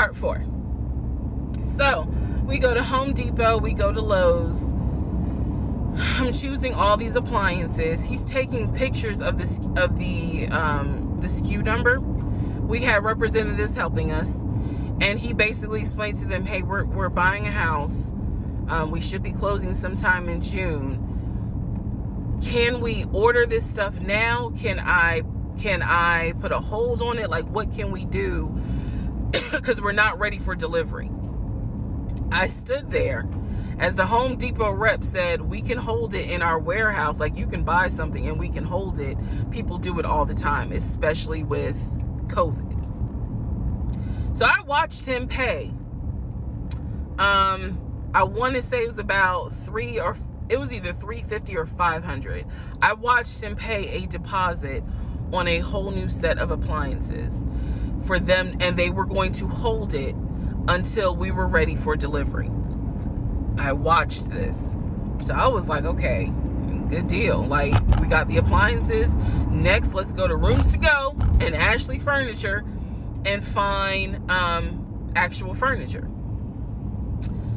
Part 4. So we go to Home Depot, we go to Lowe's. I'm choosing all these appliances. He's taking pictures of the SKU number. We had representatives helping us, and he basically explained to them, hey, we're buying a house. We should be closing sometime in June. Can we order this stuff now? Can I put a hold on it? Like, what can we do? Because we're not ready for delivery. I stood there as the Home Depot rep said, we can hold it in our warehouse. Like, you can buy something and we can hold it. People do it all the time, especially with COVID. So I watched him pay. I want to say it was about it was either $350 or $500. I watched him pay a deposit on a whole new set of appliances for them, and they were going to hold it until we were ready for delivery. I watched this. So I was like, okay, good deal. Like, we got the appliances. Next, let's go to Rooms to Go and Ashley Furniture and find actual furniture.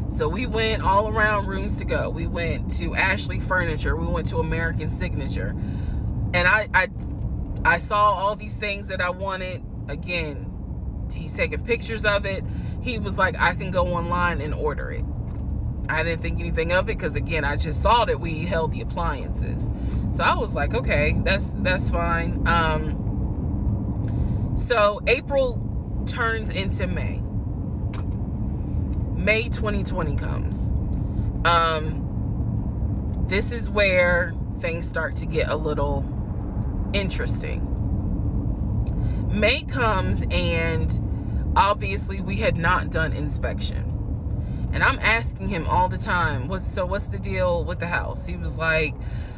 So we went all around Rooms to Go. We went to Ashley Furniture. We went to American Signature. And I saw all these things that I wanted. Again, he's taking pictures of it. He was like, I can go online and order it. I didn't think anything of it because, again, I just saw that we held the appliances. So I was like, okay, that's fine. So April turns into May. May 2020 comes. This is where things start to get a little interesting. May comes, and obviously we had not done inspection. And I'm asking him all the time, what's the deal with the house? He was like,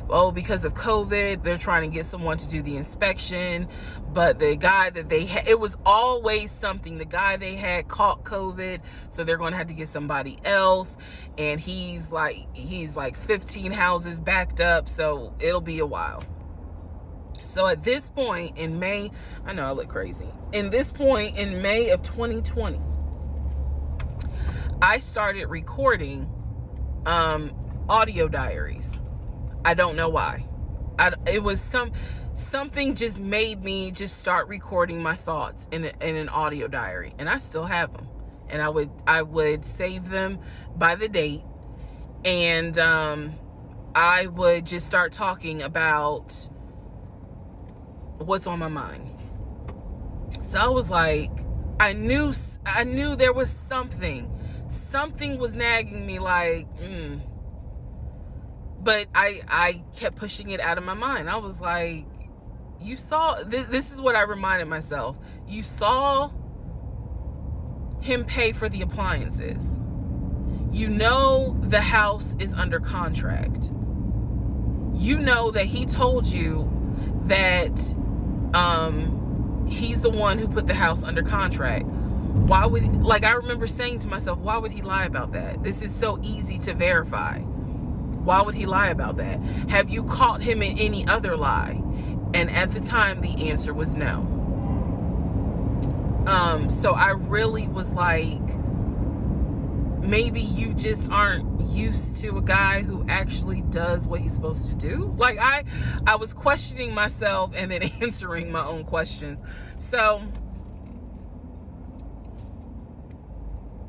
oh, because of COVID, they're trying to get someone to do the inspection. But the guy that they had, it was always something. The guy they had caught COVID, so they're going to have to get somebody else. And he's like 15 houses backed up, so it'll be a while. So at this point in May, I know I look crazy. In this point in May of 2020, I started recording audio diaries. I don't know why. It was something just made me just start recording my thoughts in an audio diary, and I still have them. And I would save them by the date, and I would just start talking about what's on my mind. So I was like, I knew there was something was nagging me, like, but I kept pushing it out of my mind. I was like, you saw, this is what I reminded myself. You saw him pay for the appliances. You know the house is under contract. You know that he told you that he's the one who put the house under contract. Why would, like, I remember saying to myself, why would he lie about that? This is so easy to verify. Why would he lie about that? Have you caught him in any other lie? And at the time, the answer was no. So I really was like, maybe you just aren't used to a guy who actually does what he's supposed to do. Like, I was questioning myself and then answering my own questions. So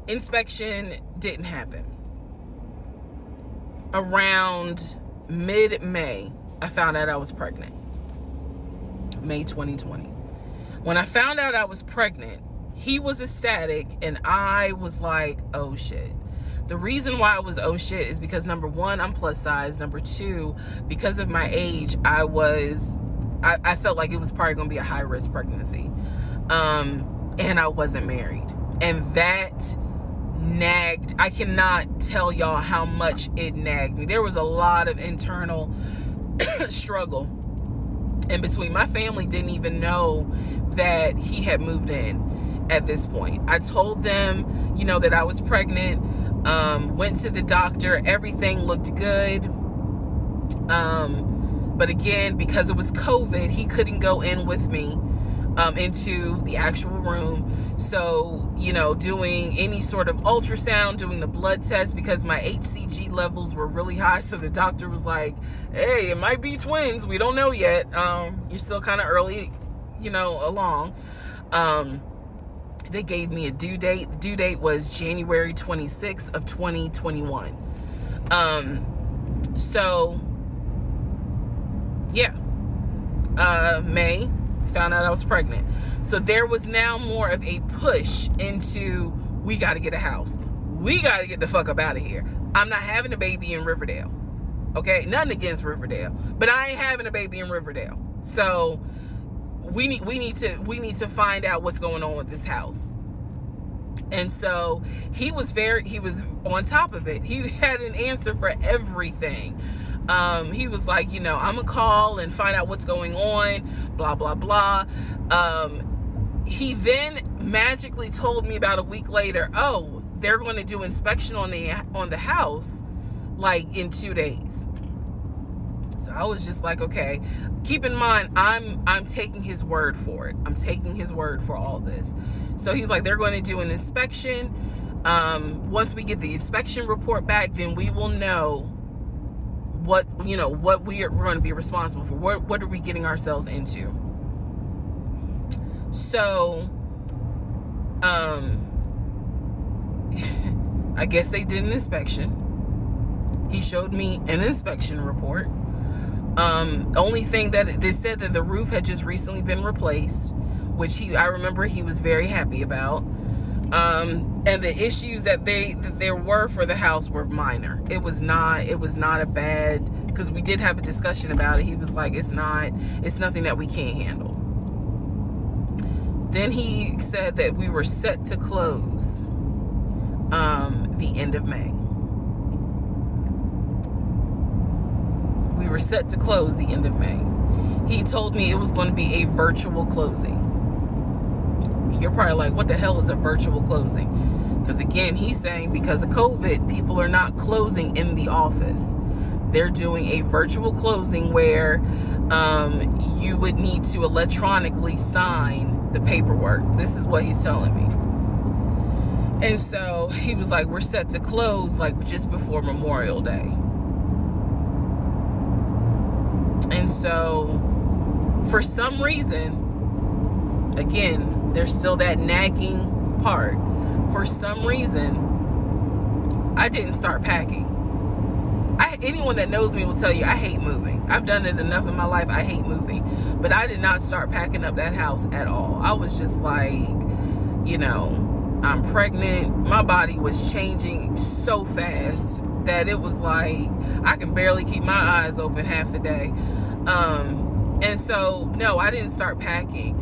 inspection didn't happen. Around mid-May, I found out I was pregnant. May 2020. When I found out I was pregnant, he was ecstatic and I was like, oh shit. The reason why I was oh shit is because, number one, I'm plus size. Number two, because of my age, I felt like it was probably going to be a high risk pregnancy. And I wasn't married. And that nagged. I cannot tell y'all how much it nagged me. There was a lot of internal struggle in between. My family didn't even know that he had moved in at this point. I told them, that I was pregnant, went to the doctor, everything looked good. But again, because it was COVID, he couldn't go in with me into the actual room. So, doing any sort of ultrasound, doing the blood test, because my HCG levels were really high. So the doctor was like, hey, it might be twins. We don't know yet. You're still kind of early, along. They gave me a due date. The due date was January 26th of 2021. So, yeah. May, found out I was pregnant. So there was now more of a push into, we got to get a house. We got to get the fuck up out of here. I'm not having a baby in Riverdale. Okay? Nothing against Riverdale, but I ain't having a baby in Riverdale. So we need to find out what's going on with this house. And so he was on top of it. He had an answer for everything. He was like, I'm gonna call and find out what's going on, blah, blah, blah. He then magically told me about a week later, oh, they're going to do inspection on the house like in 2 days. So I was just like, okay, keep in mind, I'm taking his word for it. I'm taking his word for all this. So he's like, they're going to do an inspection. Once we get the inspection report back, then we will know what we're going to be responsible for. What are we getting ourselves into? So, I guess they did an inspection. He showed me an inspection report. Only thing that they said that the roof had just recently been replaced, which I remember he was very happy about. And the issues that there were for the house were minor. It was not a bad, because we did have a discussion about it. He was like, it's nothing that we can't handle. Then he said that we were set to close the end of May. We were set to close the end of May. He told me it was going to be a virtual closing. You're probably like, what the hell is a virtual closing? Because again, he's saying because of COVID, people are not closing in the office. They're doing a virtual closing where you would need to electronically sign the paperwork. This is what he's telling me. And so he was like, we're set to close like just before Memorial Day. And so for some reason, again, there's still that nagging part. For some reason, I didn't start packing. Anyone that knows me will tell you I hate moving. I've done it enough in my life. I hate moving. But I did not start packing up that house at all. I was just like, I'm pregnant. My body was changing so fast that it was like I can barely keep my eyes open half the day. And so, no, I didn't start packing.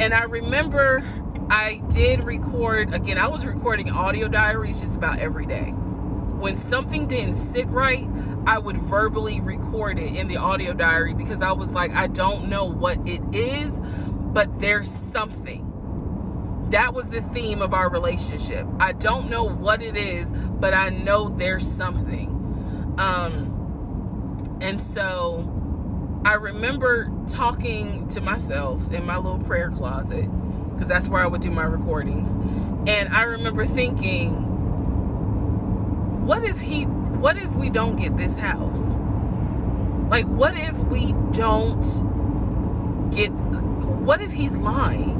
And I remember I did record, again, I was recording audio diaries just about every day. When something didn't sit right, I would verbally record it in the audio diary because I was like, I don't know what it is, but there's something. That was the theme of our relationship. I don't know what it is, but I know there's something. And so I remember talking to myself in my little prayer closet, because that's where I would do my recordings. And I remember thinking, what if we don't get this house? Like, what if he's lying?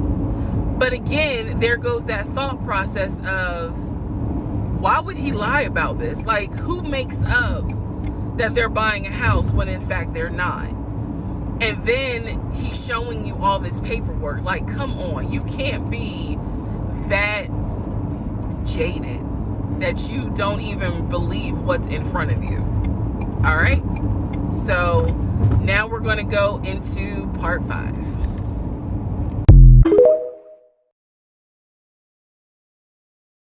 But again, there goes that thought process of, why would he lie about this? Like, who makes up that they're buying a house when in fact they're not? And then he's showing you all this paperwork. Like, come on, you can't be that jaded that you don't even believe what's in front of you. All right. So now we're going to go into part 5.